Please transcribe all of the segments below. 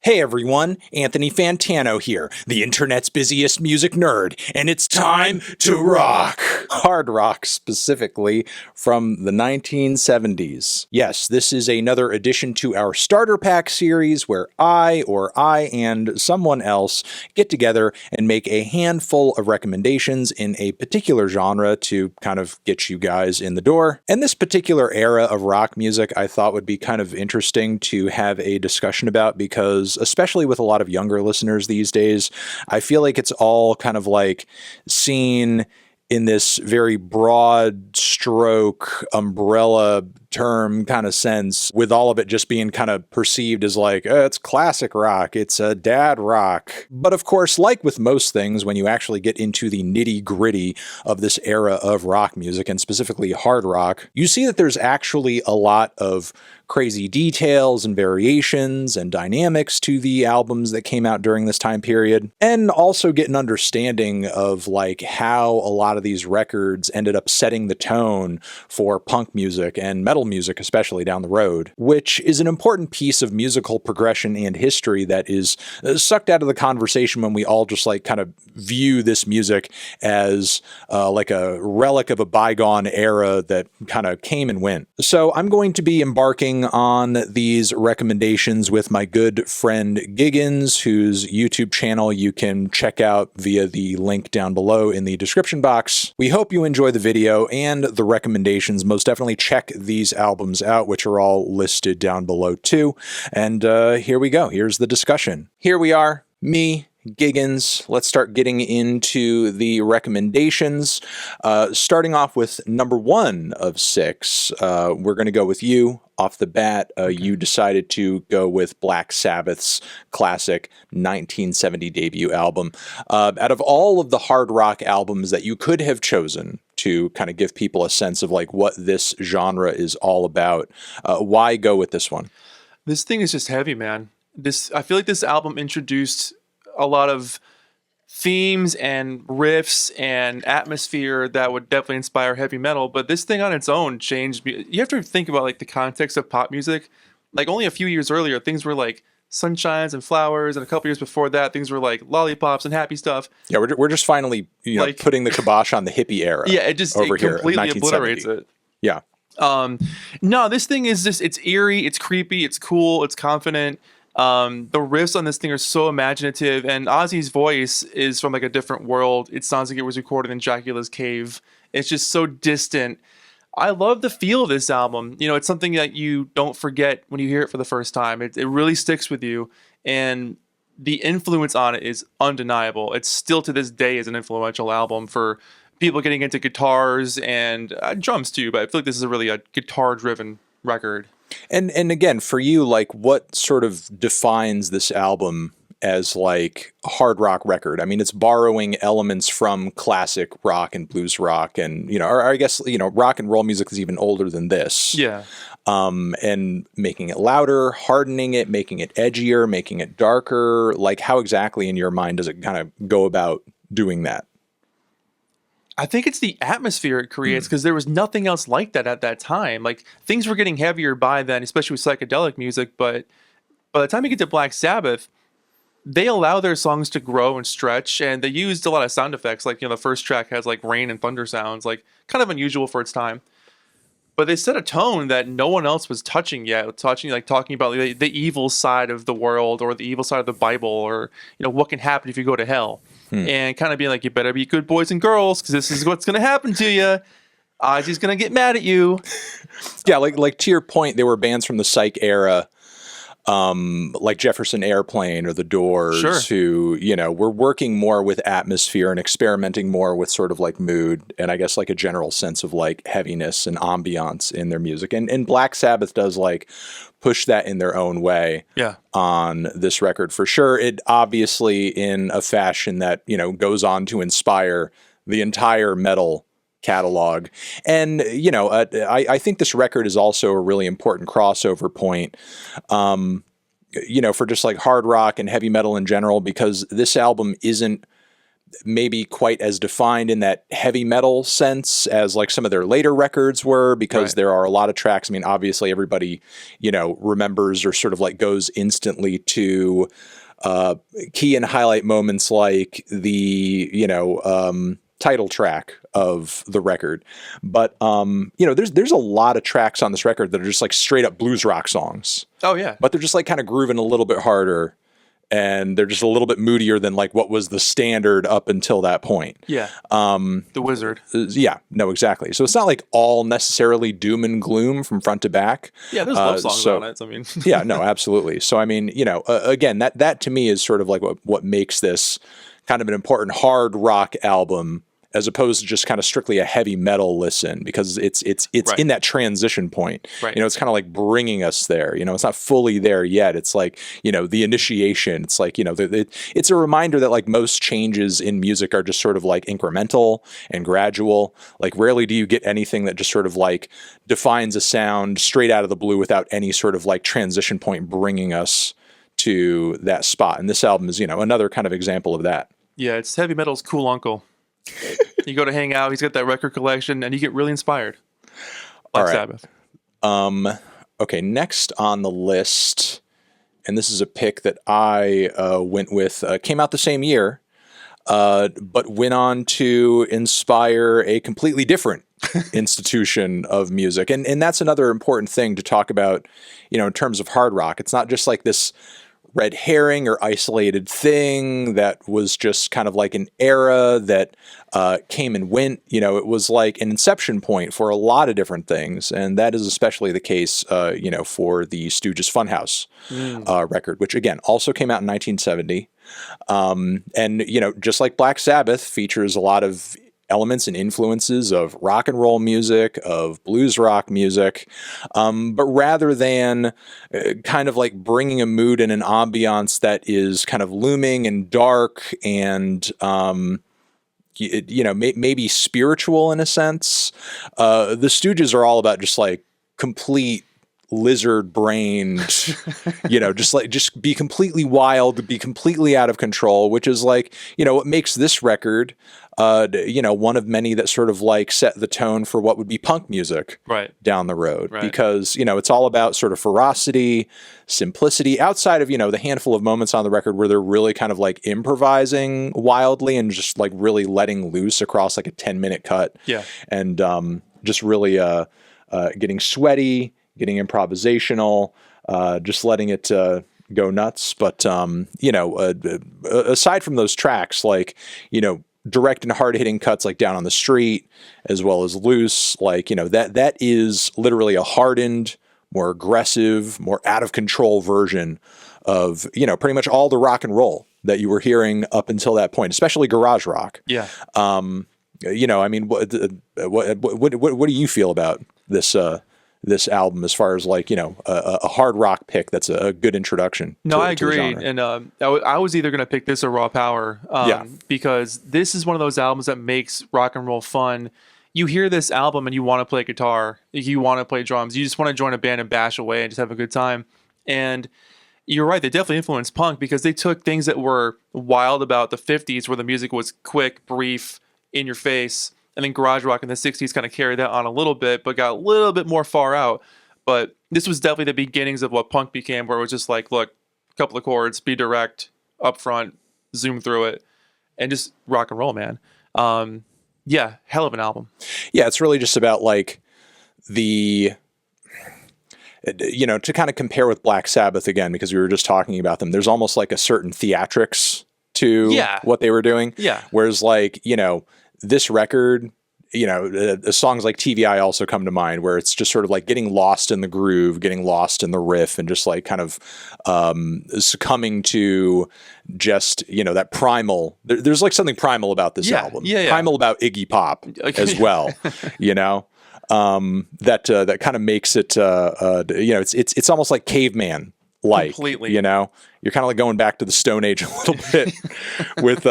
Hey everyone, Anthony Fantano here, the internet's busiest music nerd, and it's time to rock! Hard rock, specifically, from the 1970s. Yes, this is another addition to our Starter Pack series where I and someone else get together and make a handful of recommendations in a particular genre to kind of get you guys in the door. And this particular era of rock music I thought would be kind of interesting to have a discussion about because especially with a lot of younger listeners these days, I feel like it's all kind of like seen in this very broad stroke umbrella term kind of sense, with all of it just being kind of perceived as like, it's classic rock, it's a dad rock. But of course, like with most things, when you actually get into the nitty gritty of this era of rock music, and specifically hard rock, you see that there's actually a lot of crazy details and variations and dynamics to the albums that came out during this time period, and also get an understanding of like how a lot of these records ended up setting the tone for punk music and metal music, especially down the road, which is an important piece of musical progression and history that is sucked out of the conversation when we all just like kind of view this music as like a relic of a bygone era that kind of came and went. So I'm going to be embarking on these recommendations with my good friend Giggins, whose YouTube channel you can check out via the link down below in the description box. We hope you enjoy the video and the recommendations. Most definitely check these albums out, which are all listed down below too. And here we go. Here's the discussion. Here we are, me, Giggins. Let's start getting into the recommendations. Starting off with number 1 of 6. We're going to go with you off the bat. Okay. You decided to go with Black Sabbath's classic 1970 debut album. Out of all of the hard rock albums that you could have chosen to kind of give people a sense of like what this genre is all about, why go with this one? This thing is just heavy, man. I feel like this album introduced a lot of themes and riffs and atmosphere that would definitely inspire heavy metal, but this thing on its own changed me. You have to think about like the context of pop music. Like only a few years earlier, things were like sunshines and flowers, and a couple years before that, things were like lollipops and happy stuff. Yeah, we're just finally like, putting the kibosh on the hippie era. Yeah, it completely obliterates it. Yeah. No, this thing is just, it's eerie, it's creepy, it's cool, it's confident. The riffs on this thing are so imaginative, and Ozzy's voice is from like a different world. It sounds like it was recorded in Dracula's cave. It's just so distant. I love the feel of this album. You know, it's something that you don't forget when you hear it for the first time. It really sticks with you, and the influence on it is undeniable. It's still to this day is an influential album for people getting into guitars and drums too, but I feel like this is really a guitar-driven record. And again, for you, like, what sort of defines this album as like a hard rock record? I mean, it's borrowing elements from classic rock and blues rock, and or I guess rock and roll music is even older than this. Yeah. And making it louder, hardening it, making it edgier, making it darker. Like, how exactly in your mind does it kind of go about doing that? I think it's the atmosphere it creates, because there was nothing else like that at that time. Like, things were getting heavier by then, especially with psychedelic music, but by the time you get to Black Sabbath, they allow their songs to grow and stretch, and they used a lot of sound effects. Like, the first track has like rain and thunder sounds, like kind of unusual for its time. But they set a tone that no one else was touching yet, talking about the evil side of the world, or the evil side of the Bible, or what can happen if you go to hell. And kind of being like, you better be good boys and girls, because this is what's going to happen to you. Ozzy's going to get mad at you. Yeah, like to your point, there were bands from the Psych era, like Jefferson Airplane or The Doors, sure, who, were working more with atmosphere and experimenting more with sort of like mood and I guess like a general sense of like heaviness and ambiance in their music. And Black Sabbath does like push that in their own way on this record for sure. It obviously in a fashion that, goes on to inspire the entire metal catalog. And, I think this record is also a really important crossover point, for just like hard rock and heavy metal in general, because this album isn't maybe quite as defined in that heavy metal sense as like some of their later records were, because there are a lot of tracks. I mean, obviously everybody, remembers or sort of like goes instantly to key and highlight moments like the, title track of the record. But, there's a lot of tracks on this record that are just like straight up blues rock songs. Oh yeah. But they're just like kind of grooving a little bit harder, and they're just a little bit moodier than like what was the standard up until that point. Yeah. The Wizard. Yeah, no, exactly. So it's not like all necessarily doom and gloom from front to back. Yeah, there's love songs on it. I mean, yeah, no, absolutely. So I mean, again, that to me is sort of like what makes this kind of an important hard rock album, as opposed to just kind of strictly a heavy metal listen, because it's Right. in that transition point. Right. It's kind of like bringing us there. It's not fully there yet. It's like, the initiation. It's like, it's a reminder that like most changes in music are just sort of like incremental and gradual. Like rarely do you get anything that just sort of like defines a sound straight out of the blue without any sort of like transition point bringing us to that spot. And this album is, another kind of example of that. Yeah, it's heavy metal's cool uncle. You go to hang out, he's got that record collection, and you get really inspired. Black Sabbath. Okay, next on the list, and this is a pick that I went with, came out the same year, but went on to inspire a completely different institution of music. And that's another important thing to talk about, in terms of hard rock. It's not just like this red herring or isolated thing that was just kind of like an era that came and went. It was like an inception point for a lot of different things, and that is especially the case, for the Stooges Fun House record, which again also came out in 1970, and just like Black Sabbath, features a lot of elements and influences of rock and roll music, of blues rock music, but rather than kind of like bringing a mood and an ambiance that is kind of looming and dark and maybe spiritual in a sense, the Stooges are all about just like complete lizard brained, just be completely wild, be completely out of control, which is like, what makes this record, one of many that sort of like set the tone for what would be punk music down the road. Right. Because, it's all about sort of ferocity, simplicity, outside of, the handful of moments on the record where they're really kind of like improvising wildly and just like really letting loose across like a 10-minute cut. Yeah. And just really getting sweaty, getting improvisational, just letting it go nuts. But, aside from those tracks, like, direct and hard-hitting cuts like Down on the Street, as well as Loose, like, that is literally a hardened, more aggressive, more out-of-control version of, pretty much all the rock and roll that you were hearing up until that point, especially garage rock. Yeah. I mean, what do you feel about this album as far as like, a hard rock pick that's a good introduction? No, I agree. And I was either going to pick this or Raw Power, because this is one of those albums that makes rock and roll fun. You hear this album and you want to play guitar, you want to play drums, you just want to join a band and bash away and just have a good time. And you're right, they definitely influenced punk because they took things that were wild about the 50s where the music was quick, brief, in your face. And then garage rock in the 60s kind of carried that on a little bit, but got a little bit more far out. But this was definitely the beginnings of what punk became, where it was just like, look, a couple of chords, be direct, up front, zoom through it, and just rock and roll, man. Yeah, hell of an album. Yeah, it's really just about like to kind of compare with Black Sabbath again, because we were just talking about them, there's almost like a certain theatrics to what they were doing. Yeah. Whereas like, this record, songs like TVI also come to mind, where it's just sort of like getting lost in the groove, getting lost in the riff, and just like kind of succumbing to just, that primal. There's like something primal about this album. Primal about Iggy Pop as well, that kind of makes it, it's almost like caveman. Like, completely. You're kind of like going back to the Stone Age a little bit with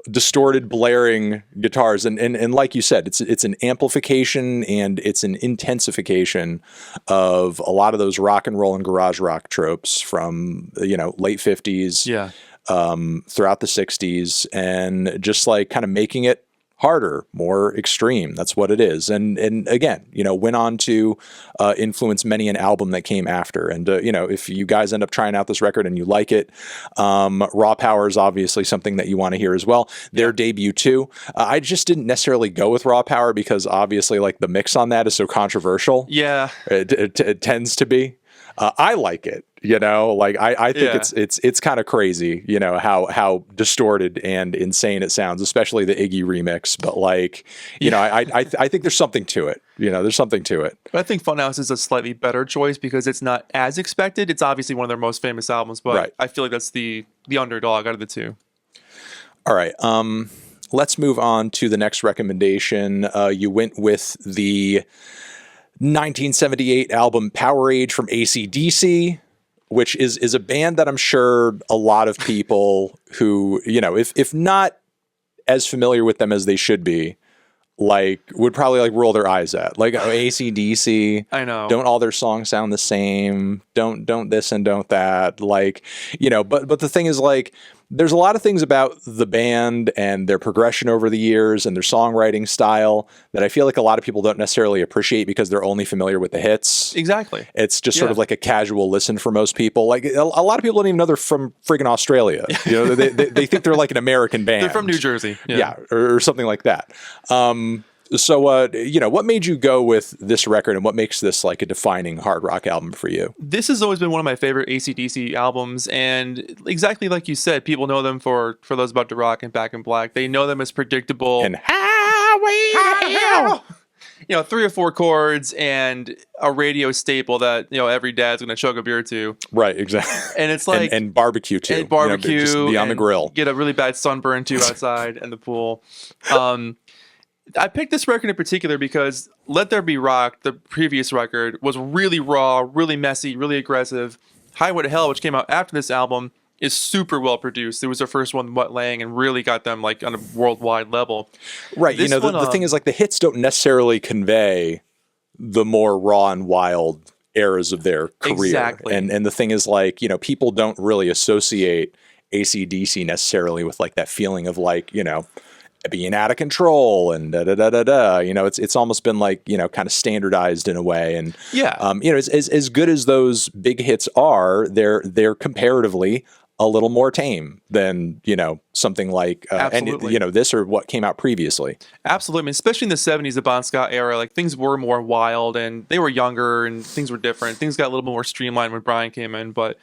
distorted blaring guitars, and like you said, it's an amplification and it's an intensification of a lot of those rock and roll and garage rock tropes from late 50s. throughout the 60s and just like kind of making it harder, more extreme. That's what it is. And again, went on to influence many an album that came after. And, if you guys end up trying out this record and you like it, Raw Power is obviously something that you want to hear as well. Their debut too. I just didn't necessarily go with Raw Power because obviously like the mix on that is so controversial. Yeah. It tends to be. I like it, I think it's kind of crazy, how distorted and insane it sounds, especially the Iggy remix. But I think there's something to it. There's something to it. But I think Funhouse is a slightly better choice because it's not as expected. It's obviously one of their most famous albums, but right. I feel like that's the underdog out of the two. All right. Let's move on to the next recommendation. You went with the 1978 album Powerage from AC/DC, which is a band that I'm sure a lot of people who, if not as familiar with them as they should be, would probably roll their eyes at. AC/DC. I know. Don't all their songs sound the same? Don't this and don't that. But the thing is there's a lot of things about the band and their progression over the years and their songwriting style that I feel like a lot of people don't necessarily appreciate because they're only familiar with the hits. Exactly. It's just sort of like a casual listen for most people. A lot of people don't even know they're from friggin' Australia. They think they're like an American band. They're from New Jersey. Yeah, or something like that. So, what made you go with this record and what makes this like a defining hard rock album for you? This has always been one of my favorite AC/DC albums. And exactly like you said, people know them for those about to rock and Back in Black. They know them as predictable. And Highway to Hell. 3 or 4 chords and a radio staple that, every dad's going to chug a beer to. Right, exactly. And it's like... And barbecue too. And barbecue. Just be on the grill. Get a really bad sunburn too outside in the pool. I picked this record in particular because Let There Be Rock, the previous record, was really raw, really messy, really aggressive. Highway to Hell, which came out after this album, is super well produced. It was their first one, Mutt Lange, and really got them on a worldwide level. Right. The thing is the hits don't necessarily convey the more raw and wild eras of their career. Exactly. And the thing is people don't really associate AC/DC necessarily with that feeling of being out of control and it's almost been kind of standardized in a way. And as good as those big hits are, they're comparatively a little more tame than something like this or what came out previously. Absolutely. I mean, especially in the 70s, the Bon Scott era, things were more wild and they were younger and things were different. Things got a little bit more streamlined when Brian came in, but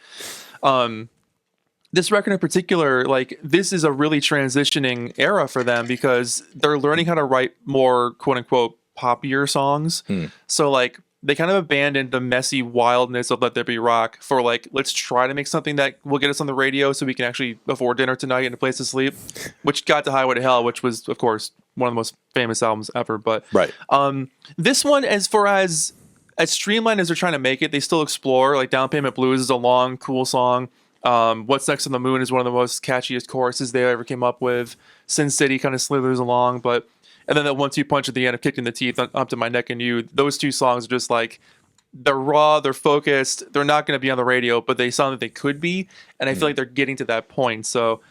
this record in particular, this is a really transitioning era for them because they're learning how to write more quote unquote poppier songs. So they kind of abandoned the messy wildness of Let There Be Rock for let's try to make something that will get us on the radio so we can actually afford dinner tonight and a place to sleep, which got to Highway to Hell, which was of course one of the most famous albums ever. But right. This one, as far as streamlined as they're trying to make it, they still explore. Down Payment Blues is a long, cool song. What's Next on the Moon is one of the most catchiest choruses they ever came up with. Sin City kind of slithers along, and then that 1-2 punch at the end of Kicked in the Teeth, Up to My Neck and You. Those two songs are just they're raw, they're focused, they're not going to be on the radio, but they sound like they could be, and I feel like they're getting to that point. So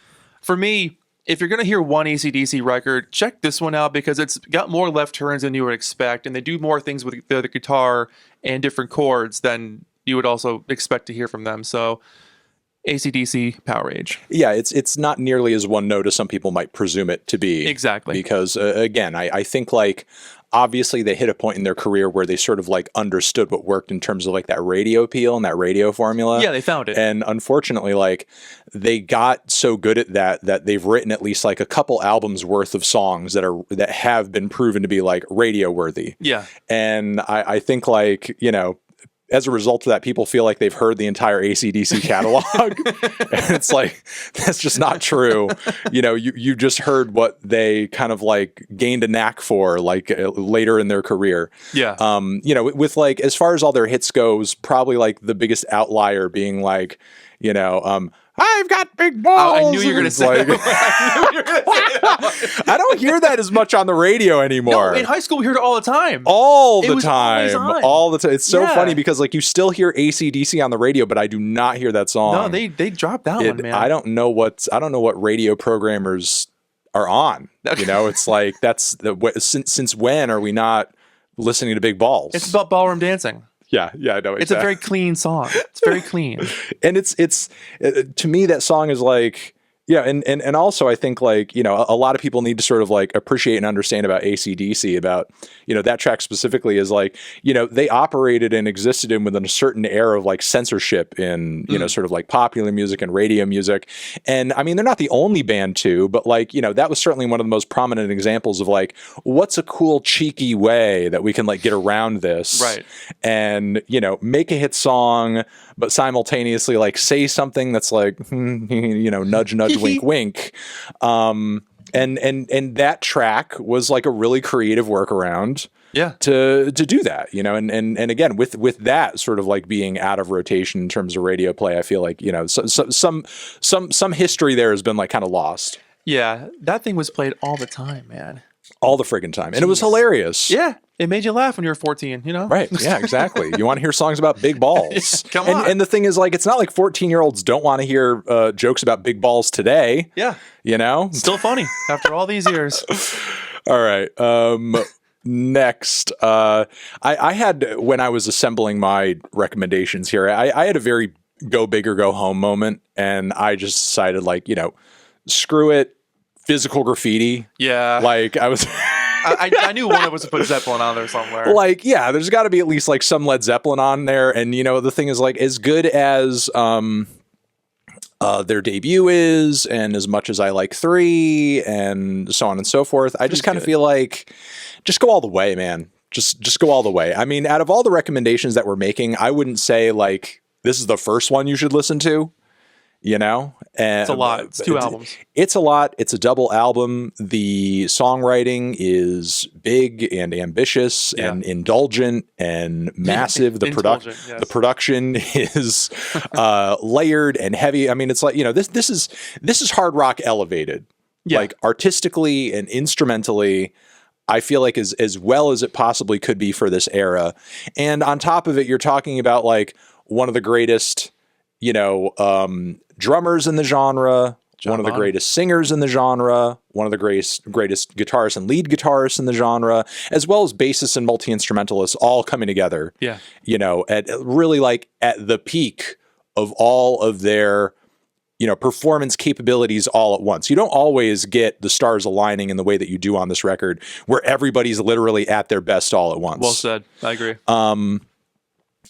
for me, if you're going to hear one AC/DC record, check this one out because it's got more left turns than you would expect, and they do more things with the guitar and different chords than you would also expect to hear from them. So AC/DC Powerage. Yeah, it's not nearly as one note as some people might presume it to be. Exactly. Because again, I think obviously they hit a point in their career where they sort of understood what worked in terms of that radio appeal and that radio formula. Yeah, they found it. And unfortunately, they got so good at that they've written at least a couple albums worth of songs that have been proven to be radio worthy. Yeah. And I think as a result of that, people feel like they've heard the entire AC/DC catalog. And it's that's just not true. You just heard what they kind of gained a knack for later in their career. Yeah. With as far as all their hits goes, probably the biggest outlier being I've got big balls. I knew you were going to say like, I don't hear that as much on the radio anymore. No, in high school we heard it all the time. All the always time. on. All the time. It's so funny because like you still hear AC/DC on the radio, but I do not hear that song. No, they dropped that one, man. I don't know what radio programmers are on. You know, it's like since when are we not listening to Big Balls? It's about ballroom dancing. Yeah, I know. Exactly. It's a very clean song. It's very clean. And it's to me that song is like, yeah, and also I think like, you know, a lot of people need to sort of like appreciate and understand about AC/DC, about, you know, that track specifically is like, you know, they operated and existed within a certain era of like censorship in, you know, sort of like popular music and radio music. And I mean, they're not the only band too, but like, you know, that was certainly one of the most prominent examples of like, what's a cool, cheeky way that we can like get around this. Right. And, you know, make a hit song, but simultaneously like say something that's like, you know, nudge, nudge, wink, wink. And that track was like a really creative workaround. Yeah. To do that, you know, and again, with that sort of like being out of rotation in terms of radio play, I feel like, you know, some history there has been like kind of lost. Yeah. That thing was played all the time, man. All the friggin' time. And it was hilarious. Yeah. It made you laugh when you were 14, you know? Right. Yeah, exactly. You want to hear songs about big balls. Come on. And the thing is, like, it's not like 14-year-olds don't want to hear jokes about big balls today. Yeah. You know? Still funny after all these years. All right. Next, I had, when I was assembling my recommendations here, I had a very go big or go home moment. And I just decided, like, you know, screw it. Physical Graffiti. Yeah. Like, I was... I knew one of us would put Zeppelin on there somewhere. Like, yeah, there's got to be at least like some Led Zeppelin on there. And, you know, the thing is like as good as their debut is, and as much as I like 3 and so on and so forth, I just kind of feel like just go all the way, man. Just go all the way. I mean, out of all the recommendations that we're making, I wouldn't say like this is the first one you should listen to. You know, and it's a lot. It's 2 albums. It's a lot. It's a double album. The songwriting is big and ambitious and indulgent and massive. The production is layered and heavy. I mean, it's like, you know, this is hard rock elevated, like artistically and instrumentally. I feel like as well as it possibly could be for this era. And on top of it, you're talking about like one of the greatest, you know, drummers in the genre, one of the greatest singers in the genre, one of the greatest guitarists and lead guitarists in the genre, as well as bassists and multi-instrumentalists all coming together. Yeah. You know, at really like at the peak of all of their, you know, performance capabilities all at once. You don't always get the stars aligning in the way that you do on this record, where everybody's literally at their best all at once. Well said. I agree.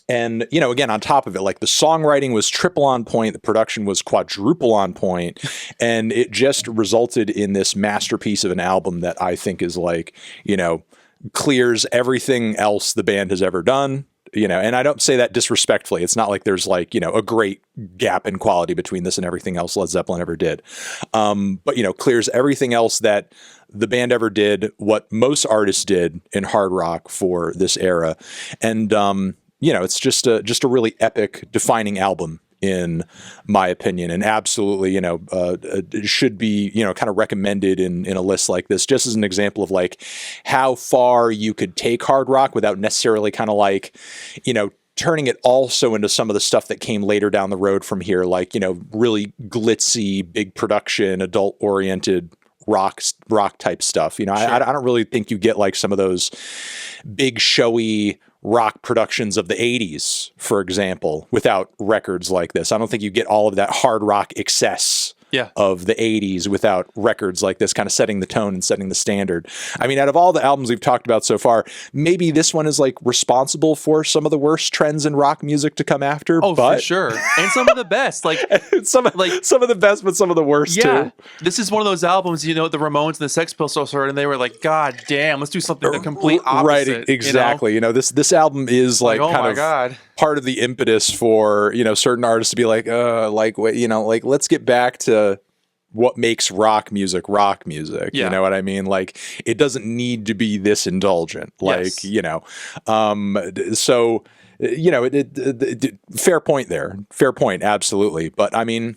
And, you know, again, on top of it, like the songwriting was triple on point, the production was quadruple on point, and it just resulted in this masterpiece of an album that I think is like, you know, clears everything else the band has ever done. You know, and I don't say that disrespectfully. It's not like there's like, you know, a great gap in quality between this and everything else Led Zeppelin ever did. But, you know, clears everything else that the band ever did, what most artists did in hard rock for this era. And, you know, it's just a really epic, defining album, in my opinion, and absolutely, you know, it should be, you know, kind of recommended in a list like this, just as an example of like how far you could take hard rock without necessarily kind of like, you know, turning it also into some of the stuff that came later down the road from here, like, you know, really glitzy, big production, adult-oriented rock type stuff. You know, sure. I don't really think you get like some of those big showy rock productions of the 80s, for example, without records like this. I don't think you get all of that hard rock excess of the 80s without records like this, kind of setting the tone and setting the standard. I mean, out of all the albums we've talked about so far, maybe this one is like responsible for some of the worst trends in rock music to come after. Oh, but... for sure. And some of the best, like some of the best, but some of the worst too. This is one of those albums, you know, the Ramones and the Sex Pistols heard, and they were like, God damn, let's do something the complete opposite. Right, exactly. You know, this album is like kind of part of the impetus for, you know, certain artists to be like, you know, like let's get back to what makes rock music. You know what I mean? Like it doesn't need to be this indulgent, like, you know, so, you know, fair point there. Fair point. Absolutely. But I mean,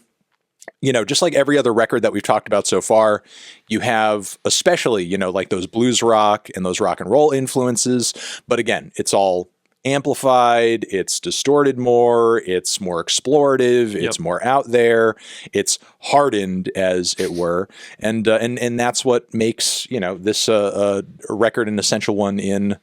just like every other record that we've talked about so far, you have especially, like those blues rock and those rock and roll influences. But again, it's all amplified, it's distorted more, it's more explorative, it's more out there, it's hardened, as it were. And that's what makes, this a record an essential one in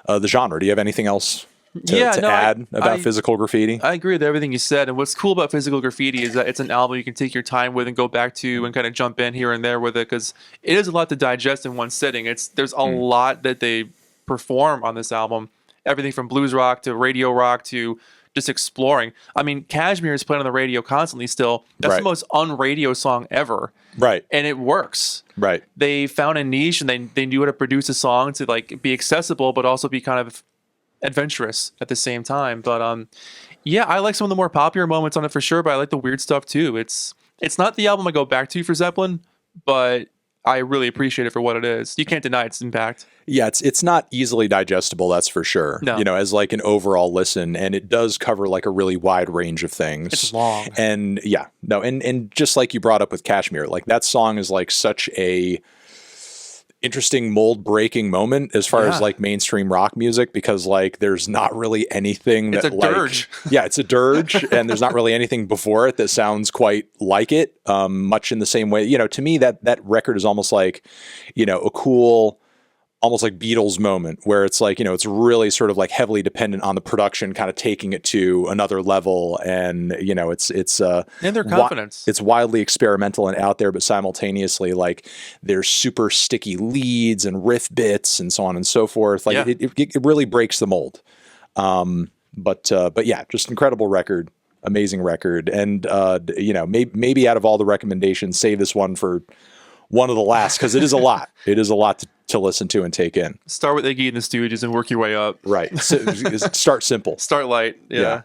the genre. Do you have anything else to add about Physical Graffiti? I agree with everything you said. And what's cool about Physical Graffiti is that it's an album you can take your time with and go back to and kind of jump in here and there with it, because it is a lot to digest in one sitting. There's a lot that they perform on this album. Everything from blues rock to radio rock to just exploring. I mean, Kashmir is playing on the radio constantly still. That's the most un-radio song ever. Right. And it works. Right. They found a niche, and they knew how to produce a song to like be accessible but also be kind of adventurous at the same time. But I like some of the more popular moments on it for sure, but I like the weird stuff too. It's not the album I go back to for Zeppelin, but I really appreciate it for what it is. You can't deny its impact. Yeah, it's not easily digestible, that's for sure. No. As like an overall listen, and it does cover like a really wide range of things. It's long. And and just like you brought up with Kashmir, like that song is like such a interesting mold breaking moment as far as like mainstream rock music, because like there's not really anything that it's a dirge. Yeah, it's a dirge, and there's not really anything before it that sounds quite like it, much in the same way. To me that record is almost like, a cool, almost like Beatles moment, where it's like, it's really sort of like heavily dependent on the production kind of taking it to another level. And, it's and their confidence. It's wildly experimental and out there, but simultaneously like there's super sticky leads and riff bits and so on and so forth. Like it really breaks the mold. But yeah, just incredible record, amazing record. And, maybe out of all the recommendations, save this one for one of the last, because it is a lot. It is a lot to listen to and take in. Start with Iggy and the Stooges and work your way up. Right. So, start simple. Start light. Yeah.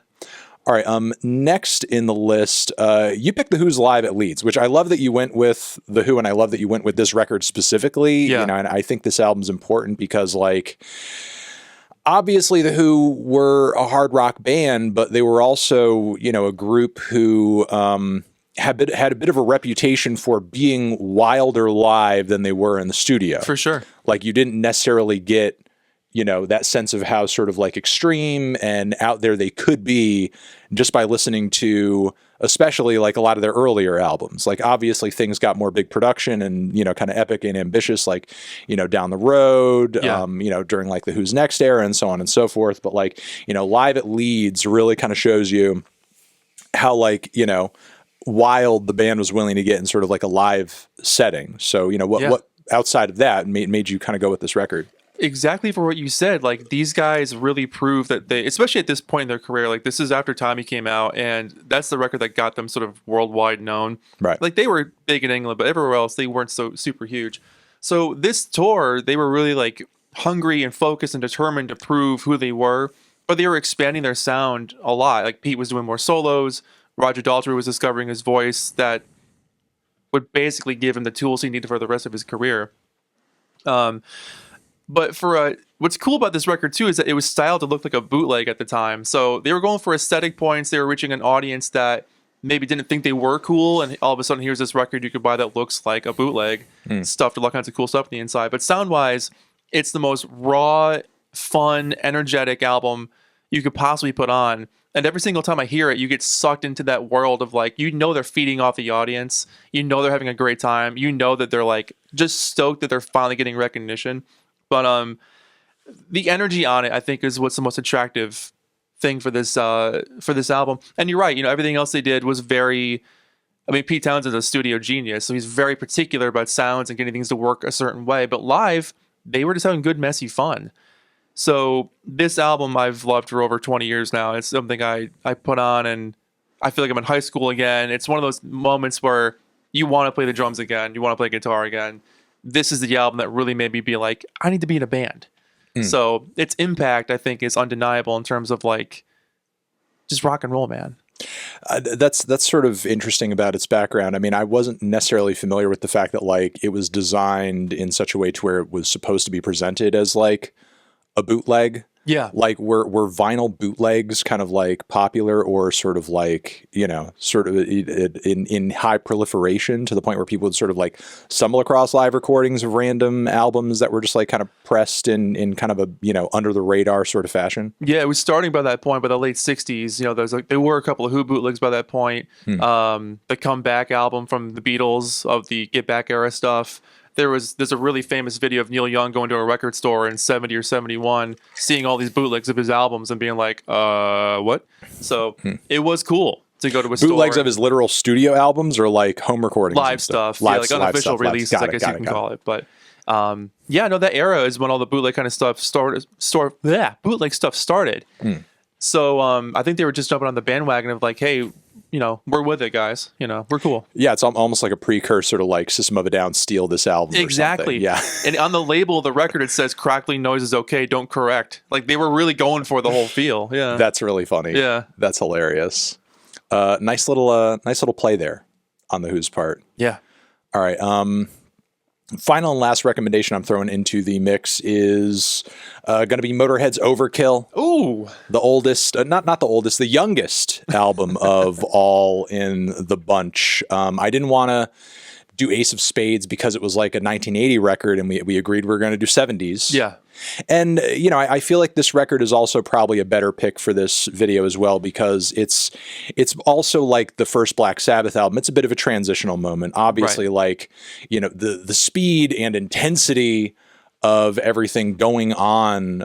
All right. Next in the list, you picked the Who's live at Leeds, which I love that you went with the Who, and I love that you went with this record specifically. Yeah. And I think this album's important because, like, obviously the Who were a hard rock band, but they were also, a group who had a bit of a reputation for being wilder live than they were in the studio. For sure. Like you didn't necessarily get, that sense of how sort of like extreme and out there they could be just by listening to, especially like a lot of their earlier albums. Like obviously things got more big production and, kind of epic and ambitious, like, Down the Road, during like the Who's Next era and so on and so forth. But like, Live at Leeds really kind of shows you how like, wild the band was willing to get in sort of like a live setting. So, what outside of that made you kind of go with this record? Exactly for what you said. Like these guys really proved that they, especially at this point in their career, like this is after Tommy came out, and that's the record that got them sort of worldwide known. Right. Like they were big in England, but everywhere else they weren't so super huge. So this tour, they were really like hungry and focused and determined to prove who they were, but they were expanding their sound a lot. Like Pete was doing more solos. Roger Daltrey was discovering his voice that would basically give him the tools he needed for the rest of his career. But for what's cool about this record too is that it was styled to look like a bootleg at the time. So they were going for aesthetic points. They were reaching an audience that maybe didn't think they were cool, and all of a sudden here's this record you could buy that looks like a bootleg, stuffed with all kinds of cool stuff on the inside. But sound-wise, it's the most raw, fun, energetic album you could possibly put on. And every single time I hear it, you get sucked into that world of like, they're feeding off the audience. They're having a great time. That they're like just stoked that they're finally getting recognition. But the energy on it, I think, is what's the most attractive thing for this album. And you're right. Everything else they did was very. I mean, Pete Townshend's a studio genius, so he's very particular about sounds and getting things to work a certain way. But live, they were just having good, messy fun. So this album I've loved for over 20 years now. It's something I put on and I feel like I'm in high school again. It's one of those moments where you want to play the drums again. You want to play guitar again. This is the album that really made me be like, I need to be in a band. So its impact, I think, is undeniable in terms of like just rock and roll, man. That's sort of interesting about its background. I mean, I wasn't necessarily familiar with the fact that like it was designed in such a way to where it was supposed to be presented as like a bootleg. Yeah. Like were vinyl bootlegs kind of like popular or sort of like, sort of in high proliferation to the point where people would sort of like stumble across live recordings of random albums that were just like kind of pressed in kind of a, under the radar sort of fashion? Yeah, it was starting by that point, by the late '60s. There were a couple of Who bootlegs by that point. The comeback album from the Beatles of the Get Back era stuff. There's a really famous video of Neil Young going to a record store in 70 or 71, seeing all these bootlegs of his albums and being like, what? So it was cool to go to a store. Bootlegs of his literal studio albums or like home recordings? Live stuff. Like unofficial releases, I guess you can call it. But that era is when all the bootleg kind of stuff bootleg stuff started. So I think they were just jumping on the bandwagon of like, hey, we're with it, guys. We're cool. Yeah, it's almost like a precursor to like System of a Down steal this album. Exactly. Yeah. And on the label of the record, it says crackling noise is okay, don't correct. Like they were really going for the whole feel. Yeah. That's really funny. Yeah. That's hilarious. Nice little play there on the Who's part. Yeah. All right. Final and last recommendation I'm throwing into the mix is going to be Motorhead's Overkill. Ooh. The oldest, not the oldest, the youngest album of all in the bunch. I didn't want to do Ace of Spades because it was like a 1980 record and we agreed we were going to do 70s. Yeah. And, I feel like this record is also probably a better pick for this video as well because it's also like the first Black Sabbath album. It's a bit of a transitional moment. Obviously, like, the speed and intensity of everything going on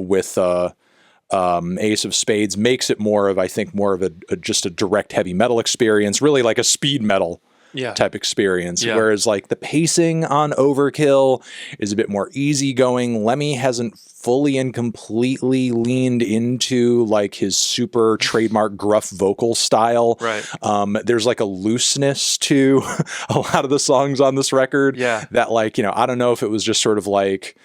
with Ace of Spades makes it more of just a direct heavy metal experience, really like a speed metal type experience. Yeah. Whereas like the pacing on Overkill is a bit more easygoing. Lemmy hasn't fully and completely leaned into like his super trademark gruff vocal style. Right. There's like a looseness to a lot of the songs on this record that like, I don't know if it was just sort of like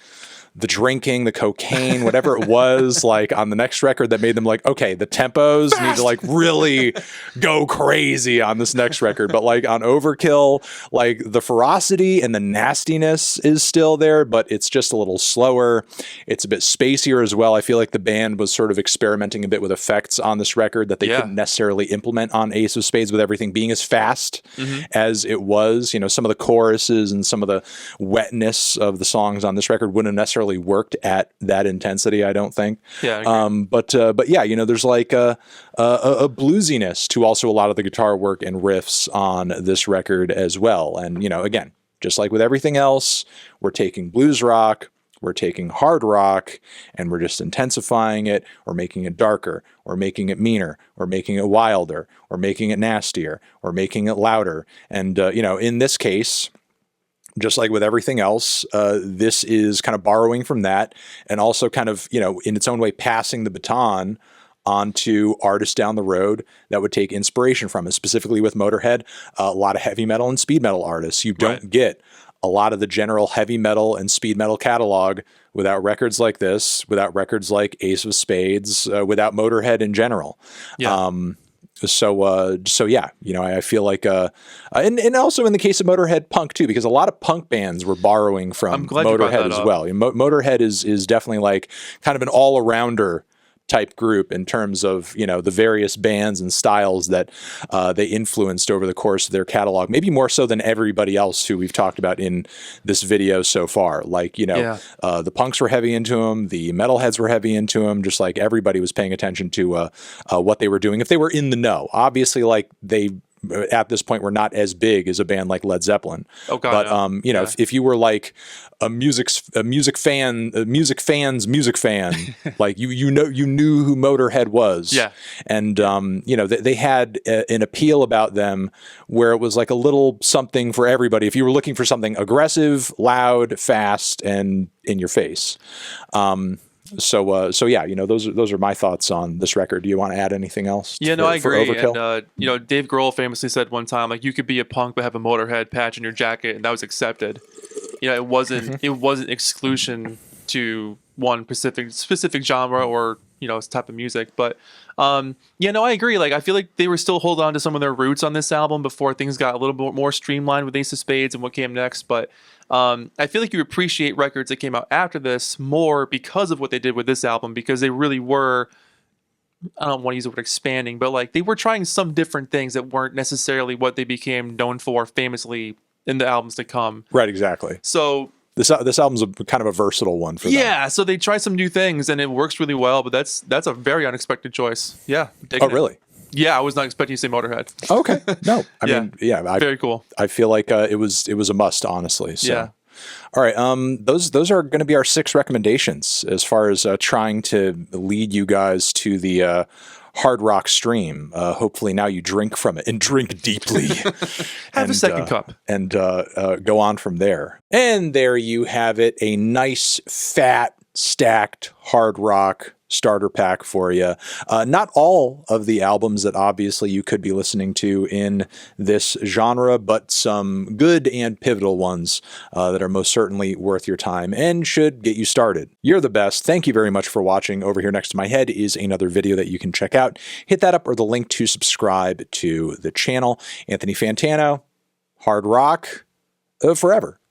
the drinking, the cocaine, whatever it was, like on the next record that made them like, okay, the tempos need to like really go crazy on this next record. But like on Overkill, like the ferocity and the nastiness is still there, but it's just a little slower. It's a bit spacier as well. I feel like the band was sort of experimenting a bit with effects on this record that they couldn't necessarily implement on Ace of Spades with everything being as fast as it was. Some of the choruses and some of the wetness of the songs on this record wouldn't have necessarily worked at that intensity, I don't think. Yeah. But yeah, there's like a bluesiness to also a lot of the guitar work and riffs on this record as well. And again, just like with everything else, we're taking blues rock, we're taking hard rock, and we're just intensifying it, or making it darker, or making it meaner, or making it wilder, or making it nastier, or making it louder. And in this case, just like with everything else, this is kind of borrowing from that and also kind of, in its own way, passing the baton onto artists down the road that would take inspiration from it. Specifically with Motörhead, a lot of heavy metal and speed metal artists. You don't get a lot of the general heavy metal and speed metal catalog without records like this, without records like Ace of Spades, without Motörhead in general. Yeah. So yeah, I feel like, and also in the case of Motörhead punk too, because a lot of punk bands were borrowing from Motörhead as well. Motörhead is definitely like kind of an all-arounder type group in terms of, the various bands and styles that they influenced over the course of their catalog, maybe more so than everybody else who we've talked about in this video so far. Like, the punks were heavy into them, the metalheads were heavy into them, just like everybody was paying attention to what they were doing. If they were in the know, obviously, like they at this point were not as big as a band like Led Zeppelin. Oh God, but if you were like a music fan's music fan, like you knew who Motörhead was. Yeah. And they had an appeal about them where it was like a little something for everybody. If you were looking for something aggressive, loud, fast, and in your face. So yeah, those are my thoughts on this record. Do you want to add anything else? Yeah, I agree. Overkill? And Dave Grohl famously said one time, like, you could be a punk but have a Motörhead patch in your jacket, and that was accepted. It wasn't exclusion to one specific genre or type of music. But yeah, no, I agree. Like, I feel like they were still holding on to some of their roots on this album before things got a little bit more streamlined with Ace of Spades and what came next. But I feel like you appreciate records that came out after this more because of what they did with this album, because they really were, I don't want to use the word expanding, but like they were trying some different things that weren't necessarily what they became known for famously in the albums to come. Right, exactly. So this album's kind of a versatile one for them. yeah, so they try some new things and it works really well, but that's a very unexpected choice. Yeah. Oh, really? Yeah, I was not expecting you to say Motorhead. Okay. No, I mean, yeah, very cool. I feel like it was a must, honestly. So. Yeah. All right. Those are going to be our 6 recommendations as far as trying to lead you guys to the hard rock stream. Hopefully now you drink from it and drink deeply. Have a second cup. And go on from there. And there you have it. A nice, fat, stacked hard rock starter pack for you. Not all of the albums that obviously you could be listening to in this genre, but some good and pivotal ones that are most certainly worth your time and should get you started. You're the best. Thank you very much for watching. Over here next to my head is another video that you can check out. Hit that up or the link to subscribe to the channel. Anthony Fantano, hard rock forever.